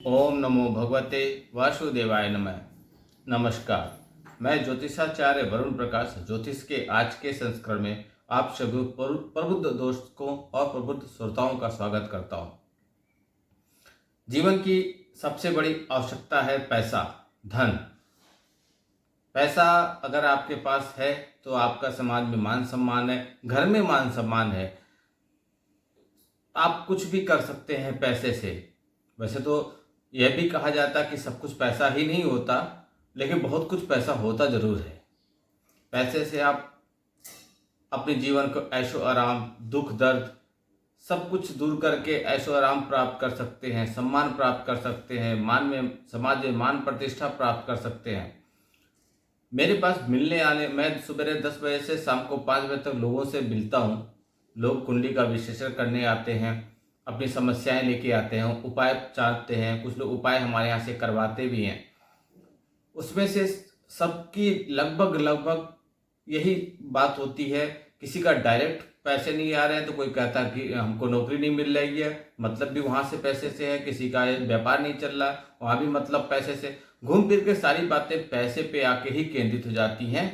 ओम नमो भगवते वासुदेवाय नमः। नमस्कार, मैं ज्योतिषाचार्य वरुण प्रकाश ज्योतिष के आज के संस्करण में आप सभी प्रबुद्ध दोस्तों और प्रबुद्ध श्रोताओं का स्वागत करता हूं। जीवन की सबसे बड़ी आवश्यकता है पैसा, धन। पैसा अगर आपके पास है तो आपका समाज में मान सम्मान है, घर में मान सम्मान है। आप कुछ भी कर सकते हैं पैसे से। वैसे तो यह भी कहा जाता है कि सब कुछ पैसा ही नहीं होता, लेकिन बहुत कुछ पैसा होता जरूर है। पैसे से आप अपने जीवन को ऐशो आराम, दुख दर्द सब कुछ दूर करके ऐशो आराम प्राप्त कर सकते हैं, सम्मान प्राप्त कर सकते हैं, मान में समाज में मान प्रतिष्ठा प्राप्त कर सकते हैं। मेरे पास मिलने आने, मैं सुबह 10 बजे से शाम को 5 बजे तक लोगों से मिलता हूँ। लोग कुंडली का विश्लेषण करने आते हैं, अपनी समस्याएं लेके आते हैं, उपाय चाहते हैं। कुछ लोग उपाय हमारे यहाँ से करवाते भी हैं। उसमें से सबकी लगभग लगभग यही बात होती है। किसी का डायरेक्ट पैसे नहीं आ रहे हैं तो कोई कहता है कि हमको नौकरी नहीं मिल रही है, मतलब भी वहां से पैसे से है। किसी का व्यापार नहीं चल रहा, वहां भी मतलब पैसे से। घूम फिर के सारी बातें पैसे पे आके ही केंद्रित हो जाती हैं।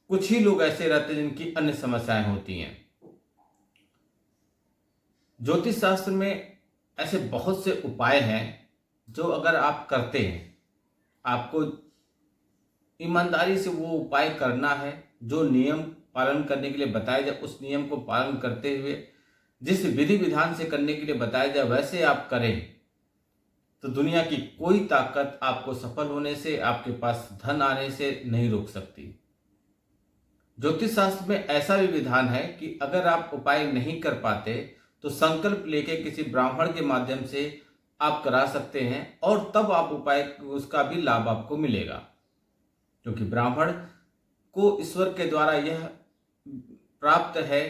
कुछ ही लोग ऐसे रहते हैं जिनकी अन्य समस्याएं होती हैं। ज्योतिष शास्त्र में ऐसे बहुत से उपाय हैं जो अगर आप करते हैं, आपको ईमानदारी से वो उपाय करना है। जो नियम पालन करने के लिए बताया जाए उस नियम को पालन करते हुए, जिस विधि विधान से करने के लिए बताया जाए वैसे आप करें तो दुनिया की कोई ताकत आपको सफल होने से, आपके पास धन आने से नहीं रोक सकती। ज्योतिष शास्त्र में ऐसा भी विधान है कि अगर आप उपाय नहीं कर पाते तो संकल्प लेके किसी ब्राह्मण के माध्यम से आप करा सकते हैं, और तब आप उपाय उसका भी लाभ आपको मिलेगा, क्योंकि ब्राह्मण को ईश्वर के द्वारा यह प्राप्त है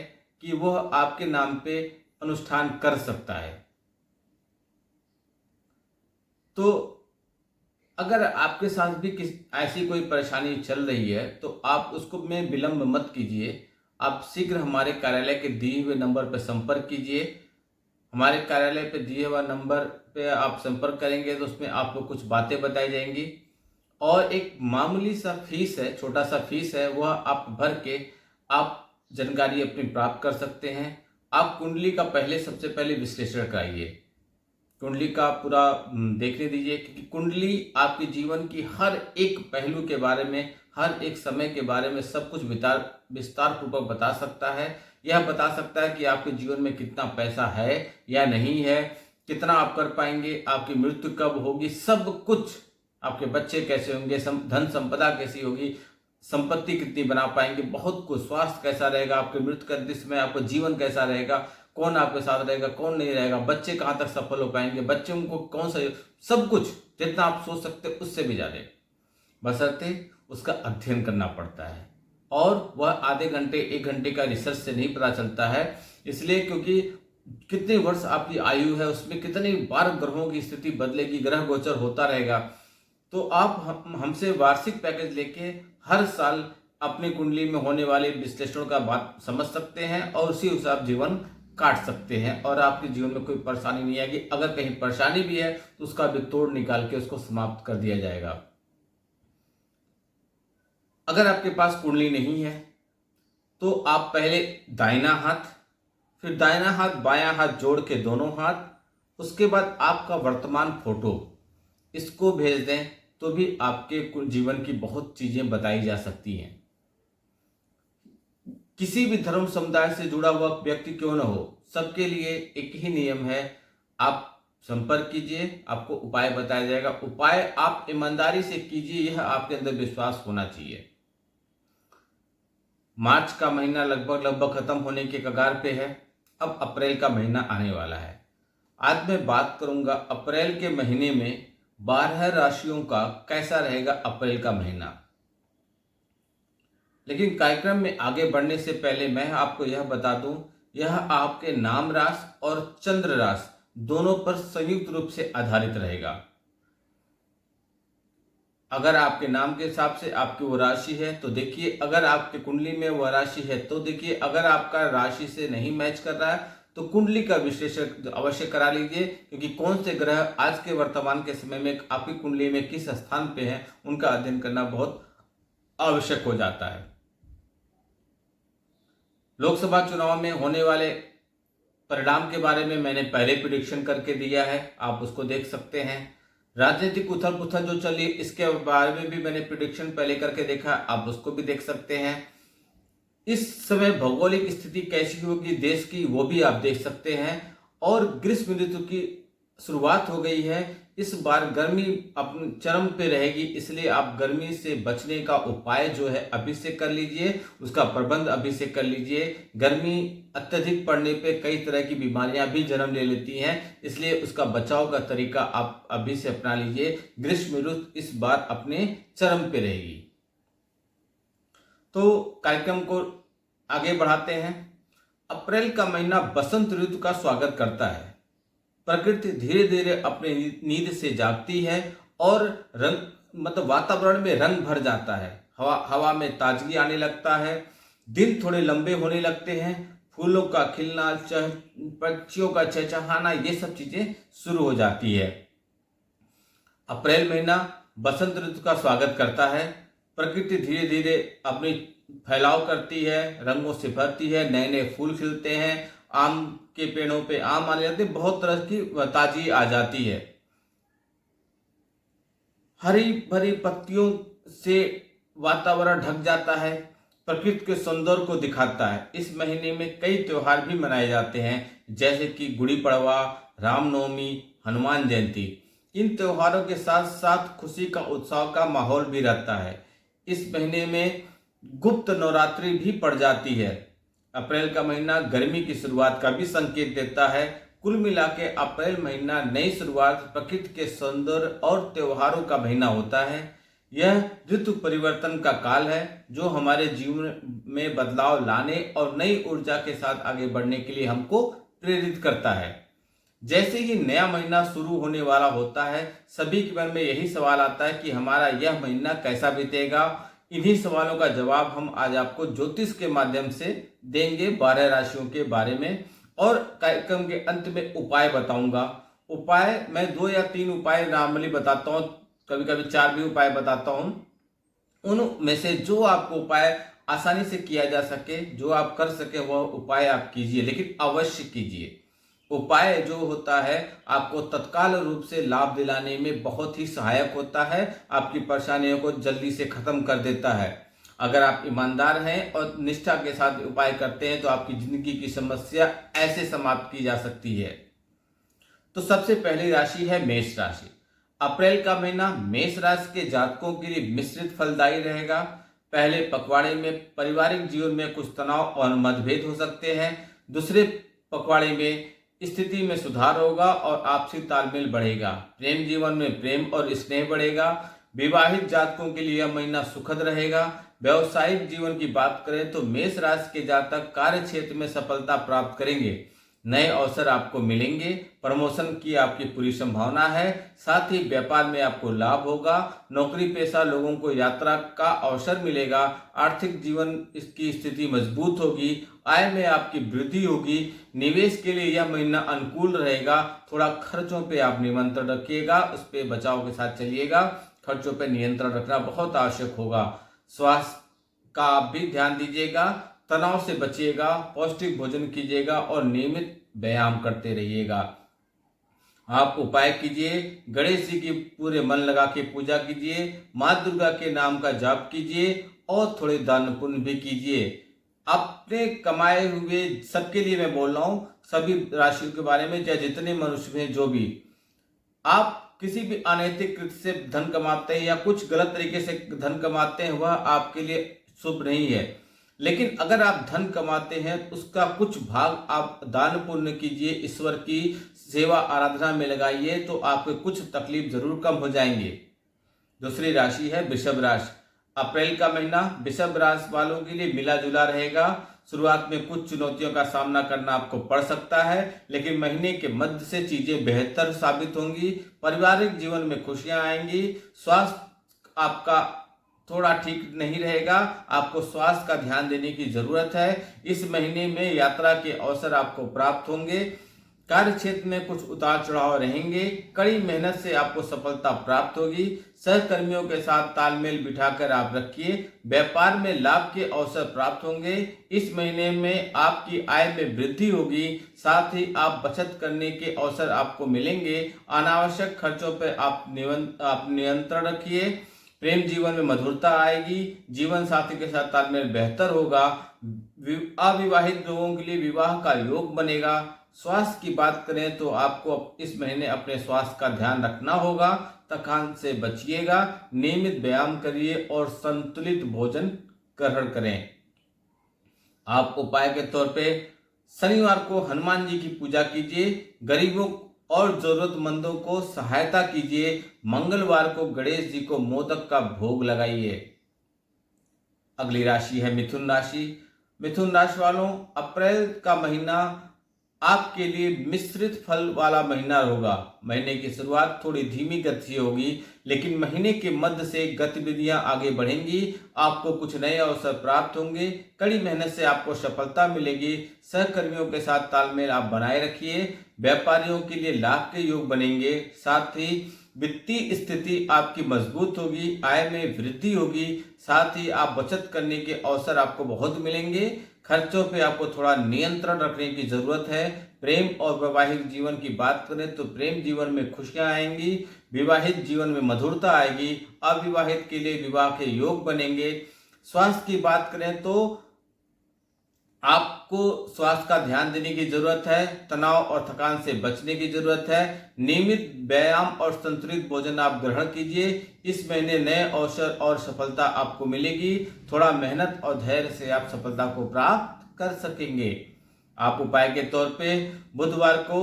कि वह आपके नाम पे अनुष्ठान कर सकता है। तो अगर आपके साथ भी ऐसी कोई परेशानी चल रही है तो आप उसको में विलंब मत कीजिए। आप शीघ्र हमारे कार्यालय के दिए हुए नंबर पर संपर्क कीजिए। हमारे कार्यालय पे दिए हुआ नंबर पे आप संपर्क करेंगे तो उसमें आपको कुछ बातें बताई जाएंगी, और एक मामूली सा फीस है, छोटा सा फीस है, वह आप भर के आप जानकारी अपनी प्राप्त कर सकते हैं। आप कुंडली का सबसे पहले विश्लेषण कराइए। कुंडली का पूरा देखने दीजिए, क्योंकि कुंडली आपके जीवन की हर एक पहलू के बारे में, हर एक समय के बारे में सब कुछ विस्तार पूर्वक बता सकता है। यह बता सकता है कि आपके जीवन में कितना पैसा है या नहीं है, कितना आप कर पाएंगे, आपकी मृत्यु कब होगी, सब कुछ। आपके बच्चे कैसे होंगे, धन संपदा कैसी होगी, संपत्ति कितनी बना पाएंगे, बहुत कुछ। स्वास्थ्य कैसा रहेगा, आपके मृत्यु के दृश्य में आपका जीवन कैसा रहेगा, कौन आपके साथ रहेगा, कौन नहीं रहेगा, बच्चे कहाँ तक सफल हो पाएंगे, बच्चों को कौन सा, सब कुछ जितना आप सोच सकते उससे भी ज्यादा। बशर्ते उसका अध्ययन करना पड़ता है, और वह आधे घंटे 1 घंटे का रिसर्च से नहीं पता चलता है। इसलिए क्योंकि कितने वर्ष आपकी आयु है, उसमें कितनी बार ग्रहों की स्थिति बदलेगी, ग्रह गोचर होता रहेगा। तो आप हमसे वार्षिक पैकेज लेके हर साल अपनी कुंडली में होने वाले विश्लेषण का बात समझ सकते हैं, और उसी हिसाब जीवन काट सकते हैं, और आपके जीवन में कोई परेशानी नहीं आएगी। अगर कहीं परेशानी भी है तो उसका भी तोड़ निकाल के उसको समाप्त कर दिया जाएगा। अगर आपके पास कुंडली नहीं है तो आप पहले दाहिना हाथ, फिर दाहिना हाथ बायां हाथ जोड़ के दोनों हाथ, उसके बाद आपका वर्तमान फोटो, इसको भेज दें तो भी आपके जीवन की बहुत चीजें बताई जा सकती हैं। किसी भी धर्म समुदाय से जुड़ा हुआ व्यक्ति क्यों न हो, सबके लिए एक ही नियम है। आप संपर्क कीजिए, आपको उपाय बताया जाएगा। उपाय आप ईमानदारी से कीजिए, यह आपके अंदर विश्वास होना चाहिए। मार्च का महीना लगभग खत्म होने के कगार पे है। अब अप्रैल का महीना आने वाला है। आज मैं बात करूंगा अप्रैल के महीने में 12 राशियों का कैसा रहेगा अप्रैल का महीना। लेकिन कार्यक्रम में आगे बढ़ने से पहले मैं आपको यह बता दूं, यह आपके नाम राशि और चंद्र राशि दोनों पर संयुक्त रूप से आधारित रहेगा। अगर आपके नाम के हिसाब से आपकी वो राशि है तो देखिए, अगर आपके कुंडली में वह राशि है तो देखिए, अगर आपका राशि से नहीं मैच कर रहा है तो कुंडली का विश्लेषण अवश्य करा लीजिए, क्योंकि कौन से ग्रह आज के वर्तमान के समय में आपकी कुंडली में किस स्थान पे हैं उनका अध्ययन करना बहुत आवश्यक हो जाता है। लोकसभा चुनाव में होने वाले परिणाम के बारे में मैंने पहले प्रिडिक्शन करके दिया है, आप उसको देख सकते हैं। राजनीतिक उथल पुथल जो चली इसके बारे में भी मैंने प्रिडिक्शन पहले करके देखा, आप उसको भी देख सकते हैं। इस समय भौगोलिक स्थिति कैसी होगी देश की वो भी आप देख सकते हैं। और ग्रीष्म ऋतु की शुरुआत हो गई है, इस बार गर्मी अपने चरम पे रहेगी, इसलिए आप गर्मी से बचने का उपाय जो है अभी से कर लीजिए, उसका प्रबंध अभी से कर लीजिए। गर्मी अत्यधिक पड़ने पे कई तरह की बीमारियां भी जन्म ले लेती हैं, इसलिए उसका बचाव का तरीका आप अभी से अपना लीजिए। ग्रीष्म ऋतु इस बार अपने चरम पे रहेगी। तो कार्यक्रम को आगे बढ़ाते हैं। अप्रैल का महीना बसंत ऋतु का स्वागत करता है। प्रकृति धीरे धीरे अपने नींद से जागती है और रंग वातावरण में रंग भर जाता है। हवा में ताजगी आने लगता है, दिन थोड़े लंबे होने लगते हैं, फूलों का खिलना, पक्षियों का चहचहाना, ये सब चीजें शुरू हो जाती है। अप्रैल महीना बसंत ऋतु का स्वागत करता है। प्रकृति धीरे धीरे अपनी फैलाव करती है, रंगों से भरती है, नए नए फूल खिलते हैं, आम के पेड़ों पे आम आने लगते, बहुत तरह की ताजगी आ जाती है। हरी भरी पत्तियों से वातावरण ढक जाता है, प्रकृति के सौंदर्य को दिखाता है। इस महीने में कई त्योहार भी मनाए जाते हैं, जैसे कि गुड़ी पड़वा, रामनवमी, हनुमान जयंती। इन त्योहारों के साथ साथ खुशी का उत्सव का माहौल भी रहता है। इस महीने में गुप्त नवरात्रि भी पड़ जाती है। अप्रैल का महीना गर्मी की शुरुआत का भी संकेत देता है। कुल मिला के अप्रैल महीना नई शुरुआत, प्रकृति के सौंदर्य और त्योहारों का महीना होता है। यह ऋतु परिवर्तन का काल है, जो हमारे जीवन में बदलाव लाने और नई ऊर्जा के साथ आगे बढ़ने के लिए हमको प्रेरित करता है। जैसे ही नया महीना शुरू होने वाला होता है, सभी के मन में यही सवाल आता है कि हमारा यह महीना कैसा बीतेगा। इन्हीं सवालों का जवाब हम आज आपको ज्योतिष के माध्यम से देंगे 12 राशियों के बारे में, और कार्यक्रम के अंत में उपाय बताऊंगा। उपाय मैं 2 या 3 उपाय नॉर्मली बताता हूँ, कभी कभी 4 भी उपाय बताता हूँ। उनमें से जो आपको उपाय आसानी से किया जा सके, जो आप कर सके, वह उपाय आप कीजिए, लेकिन अवश्य कीजिए। उपाय जो होता है आपको तत्काल रूप से लाभ दिलाने में बहुत ही सहायक होता है, आपकी परेशानियों को जल्दी से खत्म कर देता है। अगर आप ईमानदार हैं और निष्ठा के साथ उपाय करते हैं तो आपकी जिंदगी की समस्या ऐसे समाप्त की जा सकती है। तो सबसे पहली राशि है मेष राशि। अप्रैल का महीना मेष राशि के जातकों के लिए मिश्रित फलदायी रहेगा। पहले पखवाड़े में पारिवारिक जीवन में कुछ तनाव और मतभेद हो सकते हैं। दूसरे पखवाड़े में स्थिति में सुधार होगा और आपसी तालमेल बढ़ेगा। प्रेम जीवन में प्रेम और स्नेह बढ़ेगा। विवाहित जातकों के लिए यह महीना सुखद रहेगा। व्यवसायिक जीवन की बात करें तो मेष राशि के जातक कार्य क्षेत्र में सफलता प्राप्त करेंगे। नए अवसर आपको मिलेंगे। प्रमोशन की आपकी पूरी संभावना है। साथ ही व्यापार में आपको लाभ होगा। नौकरी पेशा लोगों को यात्रा का अवसर मिलेगा। आर्थिक जीवन इसकी स्थिति मजबूत होगी। आय में आपकी वृद्धि होगी। निवेश के लिए यह महीना अनुकूल रहेगा। थोड़ा खर्चों पे आप नियंत्रण रखिएगा, उस पर बचाव के साथ चलिएगा। खर्चों पे नियंत्रण रखना बहुत आवश्यक होगा। स्वास्थ्य का आप भी ध्यान दीजिएगा। तनाव से बचिएगा, पौष्टिक भोजन कीजिएगा और नियमित व्यायाम करते रहिएगा। आप उपाय कीजिए, गणेश जी की पूरे मन लगा के पूजा कीजिए, माँ दुर्गा के नाम का जाप कीजिए और थोड़े दान पुण्य भी कीजिए। अपने कमाए हुए, सबके लिए मैं बोल रहा हूँ, सभी राशियों के बारे में, चाहे जितने मनुष्य हैं, जो भी आप किसी भी अनैतिक कृत्य से धन कमाते हैं या कुछ गलत तरीके से धन कमाते हैं, वह आपके लिए शुभ नहीं है। लेकिन अगर आप धन कमाते हैं उसका कुछ भाग आप दान पुण्य कीजिए, ईश्वर की सेवा आराधना में लगाइए, तो आपके कुछ तकलीफ जरूर कम हो जाएंगे। दूसरी राशि है वृषभ राशि। अप्रैल का महीना वृषभ राशि वालों के लिए मिला जुला रहेगा। शुरुआत में कुछ चुनौतियों का सामना करना आपको पड़ सकता है, लेकिन महीने के मध्य से चीजें बेहतर साबित होंगी। पारिवारिक जीवन में खुशियां आएंगी। स्वास्थ्य आपका थोड़ा ठीक नहीं रहेगा, आपको स्वास्थ्य का ध्यान देने की जरूरत है। इस महीने में यात्रा के अवसर आपको प्राप्त होंगे। कार्य क्षेत्र में कुछ उतार चढ़ाव रहेंगे। कड़ी मेहनत से आपको सफलता प्राप्त होगी। सहकर्मियों के साथ तालमेल बिठाकर आप रखिए। व्यापार में लाभ के अवसर प्राप्त होंगे। इस महीने में आपकी आय में वृद्धि होगी। साथ ही आप बचत करने के अवसर आपको मिलेंगे। अनावश्यक खर्चों पर आप नियंत्रण रखिए। प्रेम जीवन में मधुरता आएगी। जीवन साथी के साथ तालमेल बेहतर होगा। अविवाहित लोगों के लिए विवाह का योग बनेगा। स्वास्थ्य की बात करें तो आपको इस महीने अपने स्वास्थ्य का ध्यान रखना होगा। थकान से बचिएगा। नियमित व्यायाम करिए और संतुलित भोजन ग्रहण करें। आप उपाय के तौर पे शनिवार को हनुमान जी की पूजा कीजिए। गरीबों और जरूरतमंदों को सहायता कीजिए। मंगलवार को गणेश जी को मोदक का भोग लगाइए। अगली राशि है मिथुन राशि। मिथुन राशि वालों, अप्रैल का महीना आपके लिए मिश्रित फल वाला महीना होगा। महीने की शुरुआत थोड़ी धीमी गति से होगी, लेकिन महीने के मध्य से गतिविधियां आगे बढ़ेंगी। आपको कुछ नए अवसर प्राप्त होंगे। कड़ी मेहनत से आपको सफलता मिलेगी। सहकर्मियों के साथ तालमेल आप बनाए रखिए। व्यापारियों के लिए लाभ के योग बनेंगे। साथ ही वित्तीय स्थिति आपकी मजबूत होगी। आय में वृद्धि होगी। साथ ही आप बचत करने के अवसर आपको बहुत मिलेंगे। खर्चों पे आपको थोड़ा नियंत्रण रखने की जरूरत है। प्रेम और वैवाहिक जीवन की बात करें तो प्रेम जीवन में खुशियां आएंगी। विवाहित जीवन में मधुरता आएगी। अविवाहित के लिए विवाह के योग बनेंगे। स्वास्थ्य की बात करें तो आपको स्वास्थ्य का ध्यान देने की जरूरत है। तनाव और थकान से बचने की जरूरत है। नियमित व्यायाम और संतुलित भोजन आप ग्रहण कीजिए। इस महीने नए अवसर और सफलता आपको मिलेगी। थोड़ा मेहनत और धैर्य से आप सफलता को प्राप्त कर सकेंगे। आप उपाय के तौर पे बुधवार को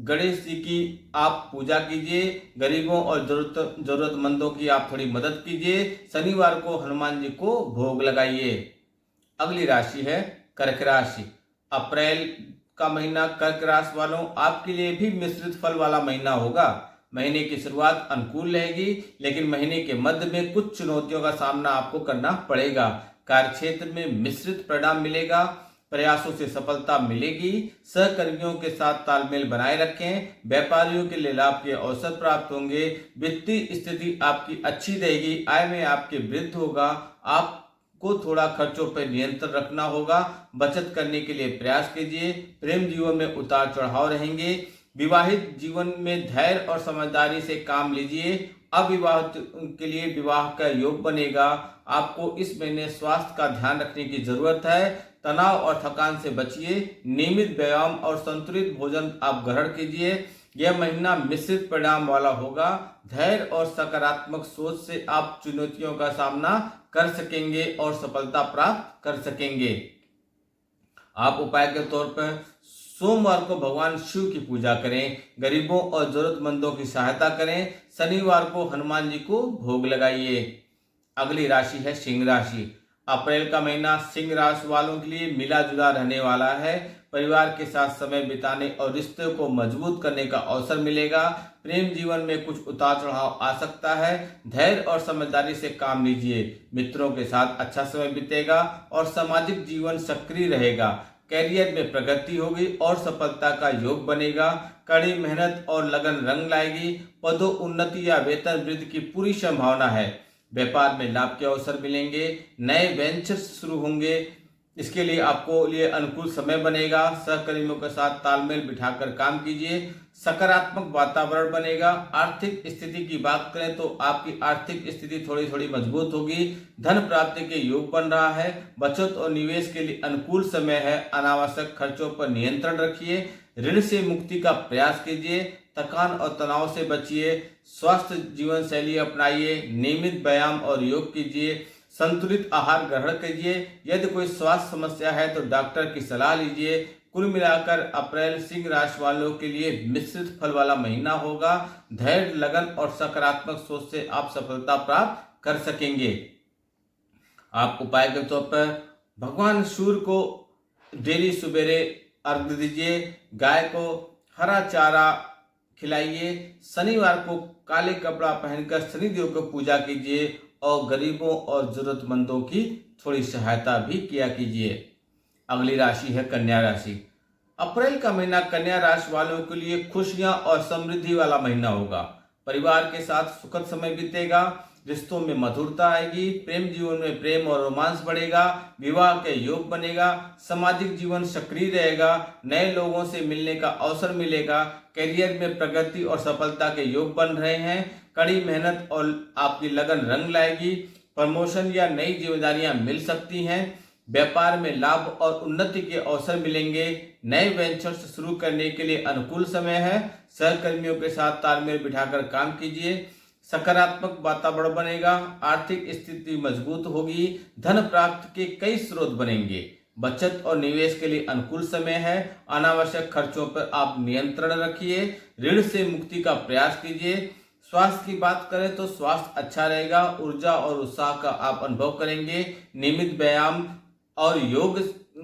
गणेश जी की आप पूजा कीजिए। गरीबों और जरूरतमंदों की आप थोड़ी मदद कीजिए। शनिवार को हनुमान जी को भोग लगाइए। अगली राशि है कर्क राशि। अप्रैल का महीना कर्क राशि वालों आपके लिए भी मिश्रित फल वाला महीना होगा। महीने की शुरुआत अनुकूल रहेगी, लेकिन महीने के मध्य में कुछ चुनौतियों का सामना आपको करना पड़ेगा। कार्य क्षेत्र में मिश्रित परिणाम मिलेगा। प्रयासों से सफलता मिलेगी। सहकर्मियों के साथ तालमेल बनाए रखें। व्यापारियों के लिए लाभ के अवसर प्राप्त होंगे। वित्तीय स्थिति आपकी अच्छी रहेगी। आय में आपके वृद्धि होगा। आपको थोड़ा खर्चों पर नियंत्रण रखना होगा। बचत करने के लिए प्रयास कीजिए। प्रेम जीवन में उतार चढ़ाव रहेंगे। विवाहित जीवन में धैर्य और समझदारी से काम लीजिए। अविवाहित के लिए विवाह का योग बनेगा। आपको इस महीने स्वास्थ्य का ध्यान रखने की जरूरत है। तनाव और थकान से बचिए। नियमित व्यायाम और संतुलित भोजन आप ग्रहण कीजिए। यह महीना मिश्रित परिणाम वाला होगा। धैर्य और सकारात्मक सोच से आप चुनौतियों का सामना कर सकेंगे और सफलता प्राप्त कर सकेंगे। आप उपाय के तौर पर सोमवार को भगवान शिव की पूजा करें। गरीबों और जरूरतमंदों की सहायता करें। शनिवार को हनुमान जी को भोग लगाइए। अगली राशि है सिंह राशि। अप्रैल का महीना सिंह राशि वालों के लिए मिला जुला रहने वाला है। परिवार के साथ समय बिताने और रिश्ते को मजबूत करने का अवसर मिलेगा। प्रेम जीवन में कुछ उतार चढ़ाव आ सकता है। धैर्य और समझदारी से काम लीजिए। मित्रों के साथ अच्छा समय बीतेगा और सामाजिक जीवन सक्रिय रहेगा। कैरियर में प्रगति होगी और सफलता का योग बनेगा। कड़ी मेहनत और लगन रंग लाएगी। पदोन्नति या वेतन वृद्धि की पूरी संभावना है। व्यापार में लाभ के अवसर मिलेंगे। नए वेंचर्स शुरू होंगे। इसके लिए आपको लिए अनुकूल समय बनेगा। सहकर्मियों के साथ तालमेल बिठाकर काम कीजिए। सकारात्मक वातावरण बनेगा। आर्थिक स्थिति की बात करें तो आपकी आर्थिक स्थिति थोड़ी थोड़ी मजबूत होगी। धन प्राप्ति के योग बन रहा है। बचत और निवेश के लिए अनुकूल समय है। अनावश्यक खर्चों पर नियंत्रण रखिए। ऋण से मुक्ति का प्रयास कीजिए। थकान और तनाव से बचिए। स्वस्थ जीवन शैली अपनाइए। नियमित व्यायाम और योग कीजिए। संतुलित आहार ग्रहण कीजिए। यदि कोई स्वास्थ्य समस्या है तो डॉक्टर की सलाह लीजिए। कुल मिलाकर अप्रैल सिंह राशि वालों के लिए मिश्रित फल वाला महीना होगा। धैर्य, लगन और सकारात्मक सोच से आप सफलता प्राप्त कर सकेंगे। आप उपाय के तौर पर भगवान सूर्य को डेली सवेरे अर्घ्य दीजिए। गाय को हरा चारा खिलाइए। शनिवार को काले कपड़ा पहनकर शनिदेव को पूजा कीजिए और गरीबों और जरूरतमंदों की थोड़ी सहायता भी किया कीजिए। अगली राशि है कन्या राशि। अप्रैल का महीना कन्या राशि वालों के लिए खुशियां और समृद्धि वाला महीना होगा। परिवार के साथ सुखद समय बीतेगा, रिश्तों में मधुरता आएगी, प्रेम जीवन में प्रेम और रोमांस बढ़ेगा, विवाह के योग बनेगा, सामाजिक जीवन सक्रिय रहेगा, नए लोगों से मिलने का अवसर मिलेगा, करियर में प्रगति और सफलता के योग बन रहे हैं, कड़ी मेहनत और आपकी लगन रंग लाएगी, प्रमोशन या नई जिम्मेदारियां मिल सकती हैं, व्यापार में लाभ और उन्नति के अवसर मिलेंगे, नए वेंचर्स शुरू करने के लिए अनुकूल समय है, सहकर्मियों के साथ तालमेल बिठाकर काम कीजिए, सकारात्मक वातावरण बनेगा, आर्थिक स्थिति मजबूत होगी, धन प्राप्ति के कई स्रोत बनेंगे, बचत और निवेश के लिए अनुकूल समय है, अनावश्यक खर्चों पर आप नियंत्रण रखिए, ऋण से मुक्ति का प्रयास कीजिए। स्वास्थ्य की बात करें तो स्वास्थ्य अच्छा रहेगा, ऊर्जा और उत्साह का आप अनुभव करेंगे, नियमित व्यायाम और योग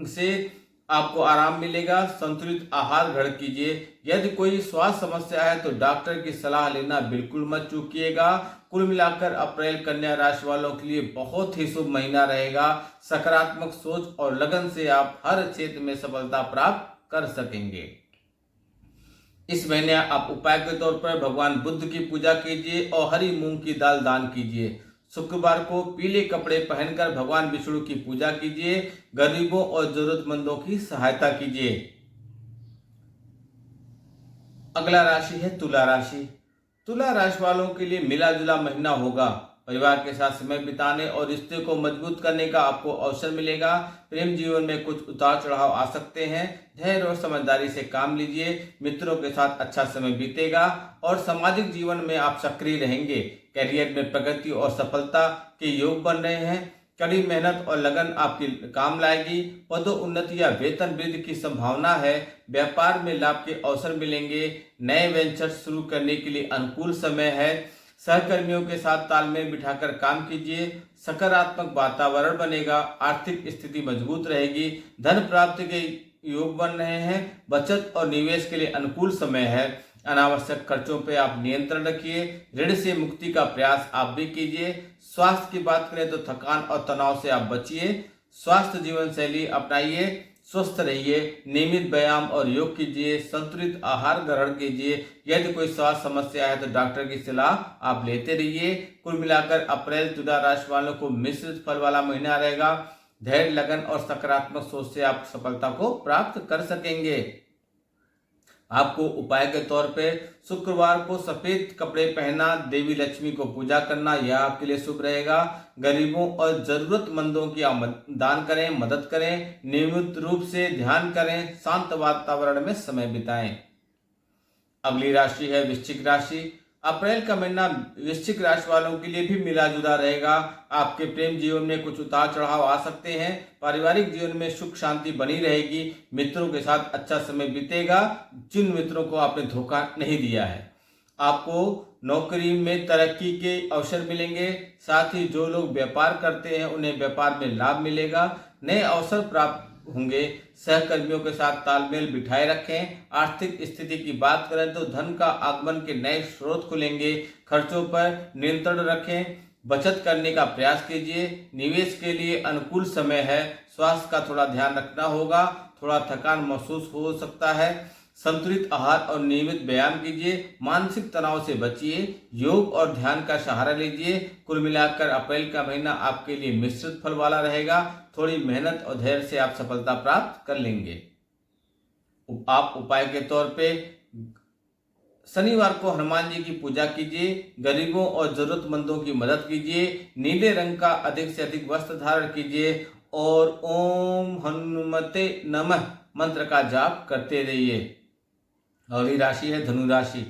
से आपको आराम मिलेगा, संतुलित आहार ग्रहण कीजिए। यदि कोई स्वास्थ्य समस्या है तो डॉक्टर की सलाह लेना बिल्कुल मत चूकिएगा। कुल मिलाकर अप्रैल कन्या राशि वालों के लिए बहुत ही शुभ महीना रहेगा। सकारात्मक सोच और लगन से आप हर क्षेत्र में सफलता प्राप्त कर सकेंगे। इस महीने आप उपाय के तौर पर भगवान बुद्ध की पूजा कीजिए और हरी मूंग की दाल दान कीजिए। शुक्रवार को पीले कपड़े पहनकर भगवान विष्णु की पूजा कीजिए। गरीबों और जरूरतमंदों की सहायता कीजिए। अगला राशि है तुला राशि। तुला राशि वालों के लिए मिला जुला महीना होगा। परिवार के साथ समय बिताने और रिश्ते को मजबूत करने का आपको अवसर मिलेगा। प्रेम जीवन में कुछ उतार चढ़ाव आ सकते हैं। धैर्य और समझदारी से काम लीजिए। मित्रों के साथ अच्छा समय बीतेगा और सामाजिक जीवन में आप सक्रिय रहेंगे। करियर में प्रगति और सफलता के योग बन रहे हैं। कड़ी मेहनत और लगन आपकी काम लाएगी। पदोन्नति या वेतन वृद्धि की संभावना है। व्यापार में लाभ के अवसर मिलेंगे। नए वेंचर शुरू करने के लिए अनुकूल समय है। सहकर्मियों के साथ तालमेल बिठाकर काम कीजिए। सकारात्मक वातावरण बनेगा। आर्थिक स्थिति मजबूत रहेगी। धन प्राप्ति के योग बन रहे हैं। बचत और निवेश के लिए अनुकूल समय है। अनावश्यक खर्चों पर आप नियंत्रण रखिए। ऋण से मुक्ति का प्रयास आप भी कीजिए। स्वास्थ्य की बात करें तो थकान और तनाव से आप बचिए। स्वास्थ्य जीवन शैली अपनाइए। स्वस्थ रहिए। नियमित व्यायाम और योग कीजिए। संतुलित आहार ग्रहण कीजिए। यदि कोई स्वास्थ्य समस्या है तो डॉक्टर की सलाह आप लेते रहिए। कुल मिलाकर अप्रैल तुला राशि वालों को मिश्रित फल वाला महीना रहेगा। धैर्य, लगन और सकारात्मक सोच से आप सफलता को प्राप्त कर सकेंगे। आपको उपाय के तौर पे शुक्रवार को सफेद कपड़े पहनना, देवी लक्ष्मी को पूजा करना, यह आपके लिए शुभ रहेगा। गरीबों और जरूरतमंदों की आप दान करें, मदद करें। नियमित रूप से ध्यान करें। शांत वातावरण में समय बिताएं। अगली राशि है वृश्चिक राशि। अप्रैल का महीना वृश्चिक राशि वालों के लिए भी मिला जुला रहेगा। आपके प्रेम जीवन में कुछ उतार चढ़ाव आ सकते हैं। पारिवारिक जीवन में सुख शांति बनी रहेगी। मित्रों के साथ अच्छा समय बीतेगा। जिन मित्रों को आपने धोखा नहीं दिया है, आपको नौकरी में तरक्की के अवसर मिलेंगे। साथ ही जो लोग व्यापार करते हैं उन्हें व्यापार में लाभ मिलेगा। नए अवसर प्राप्त होंगे। सहकर्मियों के साथ तालमेल बिठाए रखें। आर्थिक स्थिति की बात करें तो धन का आगमन के नए स्रोत खुलेंगे। खर्चों पर नियंत्रण रखें। बचत करने का प्रयास कीजिए। निवेश के लिए अनुकूल समय है। स्वास्थ्य का थोड़ा ध्यान रखना होगा। थोड़ा थकान महसूस हो सकता है। संतुलित आहार और नियमित व्यायाम कीजिए। मानसिक तनाव से बचिए। योग और ध्यान का सहारा लीजिए। कुल मिलाकर अप्रैल का महीना आपके लिए मिश्रित फल वाला रहेगा। थोड़ी मेहनत और धैर्य से आप सफलता प्राप्त कर लेंगे। आप उपाय के तौर पे शनिवार को हनुमान जी की पूजा कीजिए। गरीबों और जरूरतमंदों की मदद कीजिए। नीले रंग का अधिक से अधिक वस्त्र धारण कीजिए और ओम हनुमते नमः मंत्र का जाप करते रहिए। अगली राशि है धनु राशि।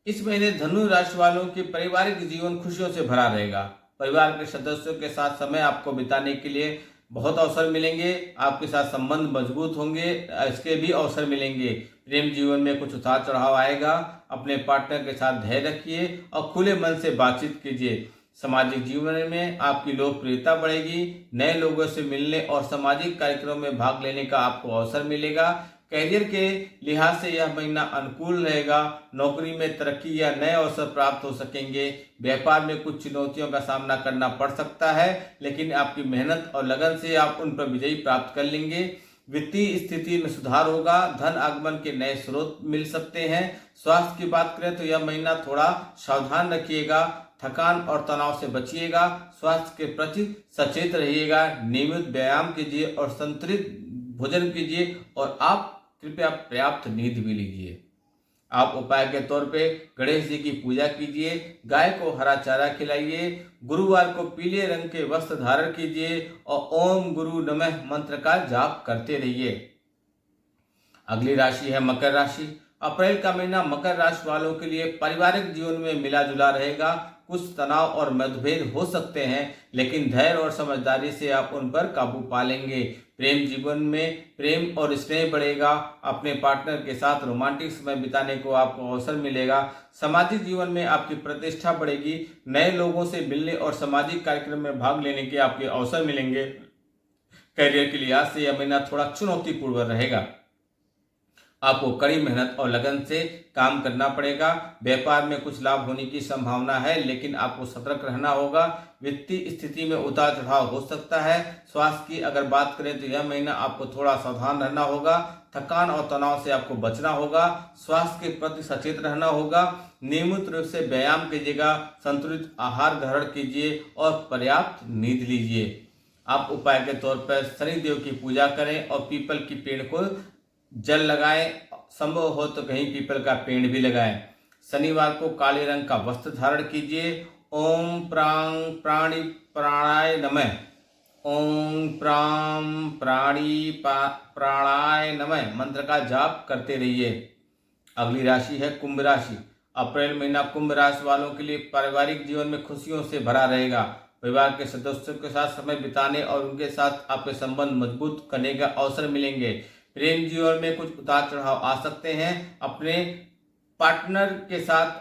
इस महीने धनु राशि वालों के पारिवारिक जीवन खुशियों से भरा रहेगा। परिवार के सदस्यों के साथ समय आपको बिताने के लिए बहुत अवसर मिलेंगे। आपके साथ संबंध मजबूत होंगे, इसके भी अवसर मिलेंगे। प्रेम जीवन में कुछ उतार चढ़ाव आएगा। अपने पार्टनर के साथ धैर्य रखिए और खुले मन से बातचीत कीजिए। सामाजिक जीवन में आपकी लोकप्रियता बढ़ेगी। नए लोगों से मिलने और सामाजिक कार्यक्रमों में भाग लेने का आपको अवसर मिलेगा। कैरियर के लिहाज से यह महीना अनुकूल रहेगा। नौकरी में तरक्की या नए अवसर प्राप्त हो सकेंगे। व्यापार में कुछ चुनौतियों का सामना करना पड़ सकता है, लेकिन आपकी मेहनत और लगन से आप उन पर विजय प्राप्त कर लेंगे। वित्तीय स्थिति में सुधार होगा। धन आगमन के नए स्रोत मिल सकते हैं। स्वास्थ्य की बात करें तो यह महीना थोड़ा सावधान रखिएगा। थकान और तनाव से बचिएगा। स्वास्थ्य के प्रति सचेत रहिएगा। नियमित व्यायाम कीजिए और संतुलित भोजन कीजिए और आप कृपया पर्याप्त नींद भी लीजिए। आप उपाय के तौर पे गणेश जी की पूजा कीजिए। गाय को हरा चारा खिलाइए। गुरुवार को पीले रंग के वस्त्र धारण कीजिए और ओम गुरु नमः मंत्र का जाप करते रहिए। अगली राशि है मकर राशि। अप्रैल का महीना मकर राशि वालों के लिए पारिवारिक जीवन में मिला जुला रहेगा। कुछ तनाव और मतभेद हो सकते हैं, लेकिन धैर्य और समझदारी से आप उन पर काबू पा लेंगे। प्रेम जीवन में प्रेम और स्नेह बढ़ेगा। अपने पार्टनर के साथ रोमांटिक समय बिताने को आपको अवसर मिलेगा। सामाजिक जीवन में आपकी प्रतिष्ठा बढ़ेगी। नए लोगों से मिलने और सामाजिक कार्यक्रम में भाग लेने के आपके अवसर मिलेंगे। करियर के लिहाज से यह महीना थोड़ा चुनौतीपूर्ण रहेगा। आपको कड़ी मेहनत और लगन से काम करना पड़ेगा। व्यापार में कुछ लाभ होने की संभावना है, लेकिन आपको सतर्क रहना होगा। वित्तीय स्थिति में उतार चढ़ाव हो सकता है। स्वास्थ्य की अगर बात करें तो यह महीना आपको थोड़ा सावधान रहना होगा। थकान और तनाव से आपको बचना होगा। स्वास्थ्य के प्रति सचेत रहना होगा। नियमित रूप से व्यायाम कीजिएगा। संतुलित आहार ग्रहण कीजिए और पर्याप्त नींद लीजिए। आप उपाय के तौर पर शनिदेव की पूजा करें और पीपल की पेड़ को जल लगाएं। संभव हो तो कहीं पीपल का पेड़ भी लगाएं। शनिवार को काले रंग का वस्त्र धारण कीजिए। ओम प्राणी प्राणाय नमः। ओम प्राणाय नमः मंत्र का जाप करते रहिए। अगली राशि है कुंभ राशि। अप्रैल महीना कुंभ राशि वालों के लिए पारिवारिक जीवन में खुशियों से भरा रहेगा। परिवार के सदस्यों के साथ समय बिताने और उनके साथ आपके संबंध मजबूत करने का अवसर मिलेंगे। प्रेम जीवन में कुछ उतार चढ़ाव आ सकते हैं। अपने पार्टनर के साथ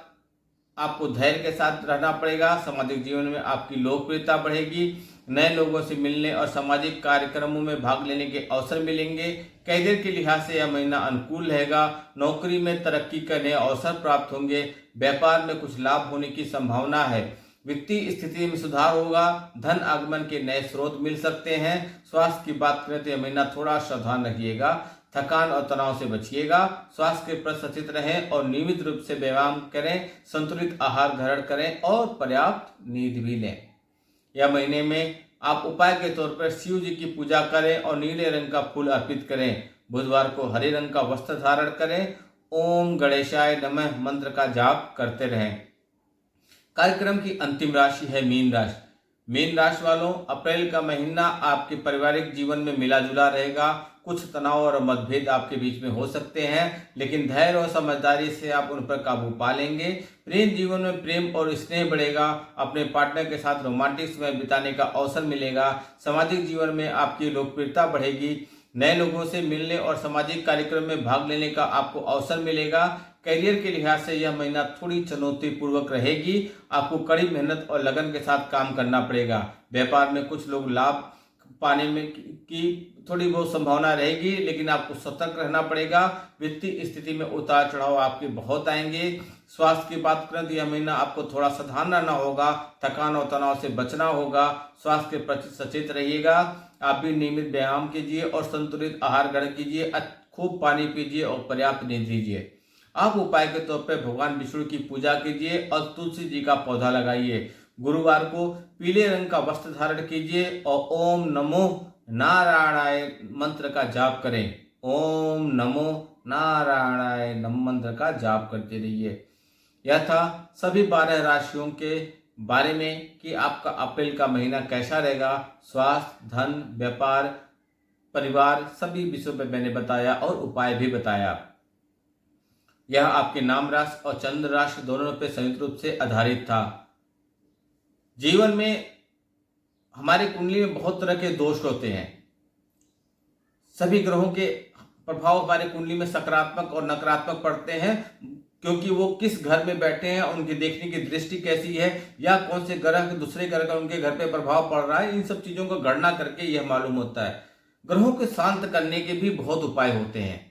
आपको धैर्य के साथ रहना पड़ेगा। सामाजिक जीवन में आपकी लोकप्रियता बढ़ेगी। नए लोगों से मिलने और सामाजिक कार्यक्रमों में भाग लेने के अवसर मिलेंगे। कैरियर के लिहाज से यह महीना अनुकूल रहेगा। नौकरी में तरक्की के नए अवसर प्राप्त होंगे। व्यापार में कुछ लाभ होने की संभावना है। वित्तीय स्थिति में सुधार होगा। धन आगमन के नए स्रोत मिल सकते हैं। स्वास्थ्य की बात करें तो यह महीना थोड़ा सावधान रखिएगा। थकान और तनाव से बचिएगा। स्वास्थ्य के प्रति सचेत रहें और नियमित रूप से व्यायाम करें। संतुलित आहार ग्रहण करें और पर्याप्त नींद भी लें। यह महीने में आप उपाय के तौर पर शिव जी की पूजा करें और नीले रंग का फूल अर्पित करें। बुधवार को हरे रंग का वस्त्र धारण करें। ओम गणेशाय नमः मंत्र का जाप करते रहें। कार्यक्रम की अंतिम राशि है मीन राशि। मीन राशि वालों, अप्रैल का महीना आपके पारिवारिक जीवन में मिला जुला रहेगा। कुछ तनाव और मतभेद आपके बीच में हो सकते हैं, लेकिन धैर्य और समझदारी से आप उन पर काबू पा लेंगे। प्रेम जीवन में प्रेम और स्नेह बढ़ेगा। अपने पार्टनर के साथ रोमांटिक समय बिताने का अवसर मिलेगा। सामाजिक जीवन में आपकी लोकप्रियता बढ़ेगी। नए लोगों से मिलने और सामाजिक कार्यक्रम में भाग लेने का आपको अवसर मिलेगा। करियर के लिहाज से यह महीना थोड़ी चुनौतीपूर्वक रहेगी। आपको कड़ी मेहनत और लगन के साथ काम करना पड़ेगा। व्यापार में कुछ लोग लाभ पाने में की थोड़ी बहुत संभावना रहेगी, लेकिन आपको सतर्क रहना पड़ेगा। वित्तीय स्थिति में उतार चढ़ाव आपके बहुत आएंगे। स्वास्थ्य की बात करें तो यह महीना आपको थोड़ा सावधान रहना होगा। थकान और तनाव से बचना होगा। स्वास्थ्य के प्रति सचेत रहिएगा। आप भी नियमित व्यायाम कीजिए और संतुलित आहार ग्रहण कीजिए। खूब पानी पीजिए और पर्याप्त नींद लीजिए। आप उपाय के तौर पर भगवान विष्णु की पूजा कीजिए और तुलसी जी का पौधा लगाइए। गुरुवार को पीले रंग का वस्त्र धारण कीजिए और ओम नमो नारायणाय मंत्र का जाप करें। ओम नमो नारायणाय नम मंत्र का जाप करते रहिए। यह था सभी 12 राशियों के बारे में कि आपका अप्रैल का महीना कैसा रहेगा। स्वास्थ्य, धन, व्यापार, परिवार सभी विषयों पर मैंने बताया और उपाय भी बताया। यह आपके नाम राशि और चंद्र राशि दोनों पर संयुक्त रूप से आधारित था। जीवन में हमारे कुंडली में बहुत तरह के दोष होते हैं। सभी ग्रहों के प्रभाव हमारे कुंडली में सकारात्मक और नकारात्मक पड़ते हैं, क्योंकि वो किस घर में बैठे हैं, उनकी देखने की दृष्टि कैसी है, या कौन से ग्रह दूसरे ग्रह का उनके घर पे प्रभाव पड़ रहा है। इन सब चीजों को गणना करके यह मालूम होता है। ग्रहों को शांत करने के भी बहुत उपाय होते हैं।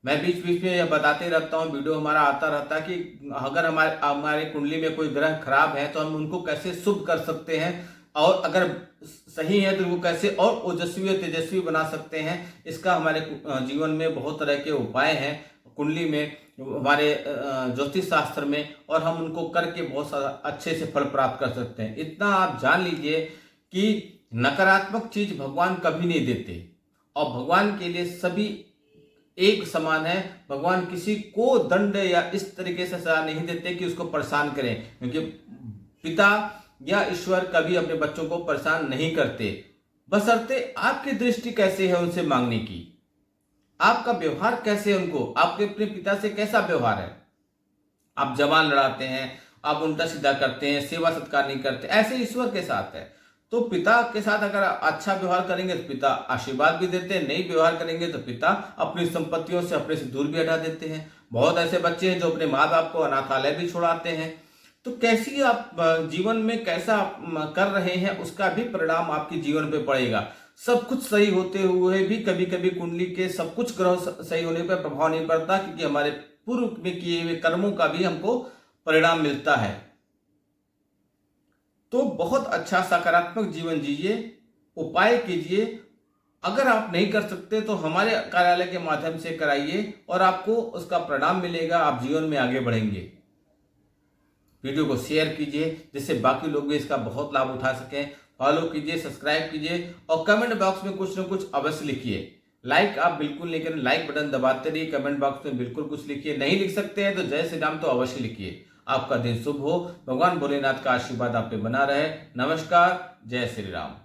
मैं बीच बीच में यह बताते रहता हूँ, वीडियो हमारा आता रहता है कि अगर हमारे हमारे कुंडली में कोई ग्रह खराब है तो हम उनको कैसे शुभ कर सकते हैं, और अगर सही है तो वो कैसे और ओजस्वी और तेजस्वी बना सकते हैं। इसका हमारे जीवन में बहुत तरह के उपाय हैं कुंडली में, हमारे ज्योतिष शास्त्र में, और हम उनको करके बहुत सारा अच्छे से फल प्राप्त कर सकते हैं। इतना आप जान लीजिए कि नकारात्मक चीज भगवान कभी नहीं देते, और भगवान के लिए सभी एक समान है। भगवान किसी को दंड या इस तरीके से सजा नहीं देते कि उसको परेशान करें, क्योंकि पिता या ईश्वर कभी अपने बच्चों को परेशान नहीं करते, बशर्ते आपकी दृष्टि कैसे है उनसे मांगने की, आपका व्यवहार कैसे है उनको, आपके अपने पिता से कैसा व्यवहार है। आप जबान लड़ाते हैं, आप उल्टा सीधा करते हैं, सेवा सत्कार नहीं करते, ऐसे ईश्वर के साथ है। तो पिता के साथ अगर अच्छा व्यवहार करेंगे तो पिता आशीर्वाद भी देते हैं, नहीं व्यवहार करेंगे तो पिता अपनी संपत्तियों से अपने से दूर भी हटा देते हैं। बहुत ऐसे बच्चे हैं जो अपने माँ बाप को अनाथालय भी छुड़ाते हैं। तो कैसी आप जीवन में कैसा आप कर रहे हैं उसका भी परिणाम आपके जीवन पे पड़ेगा। सब कुछ सही होते हुए भी कभी कभी कुंडली के सब कुछ ग्रह सही होने पर प्रभाव नहीं पड़ता, क्योंकि हमारे पूर्व में किए हुए कर्मों का भी हमको परिणाम मिलता है। तो बहुत अच्छा सकारात्मक जीवन जिए, उपाय कीजिए। अगर आप नहीं कर सकते तो हमारे कार्यालय के माध्यम से कराइए और आपको उसका परिणाम मिलेगा, आप जीवन में आगे बढ़ेंगे। वीडियो को शेयर कीजिए जिससे बाकी लोग भी इसका बहुत लाभ उठा सकें। फॉलो कीजिए, सब्सक्राइब कीजिए, और कमेंट बॉक्स में कुछ न कुछ अवश्य लिखिए। लाइक आप बिल्कुल नहीं करें, लाइक बटन दबाते रहिए, कमेंट बॉक्स में बिल्कुल कुछ लिखिए। नहीं लिख सकते हैं तो जय श्री राम तो अवश्य लिखिए। आपका दिन शुभ हो, भगवान भोलेनाथ का आशीर्वाद आप पे बना रहे। नमस्कार, जय श्री राम।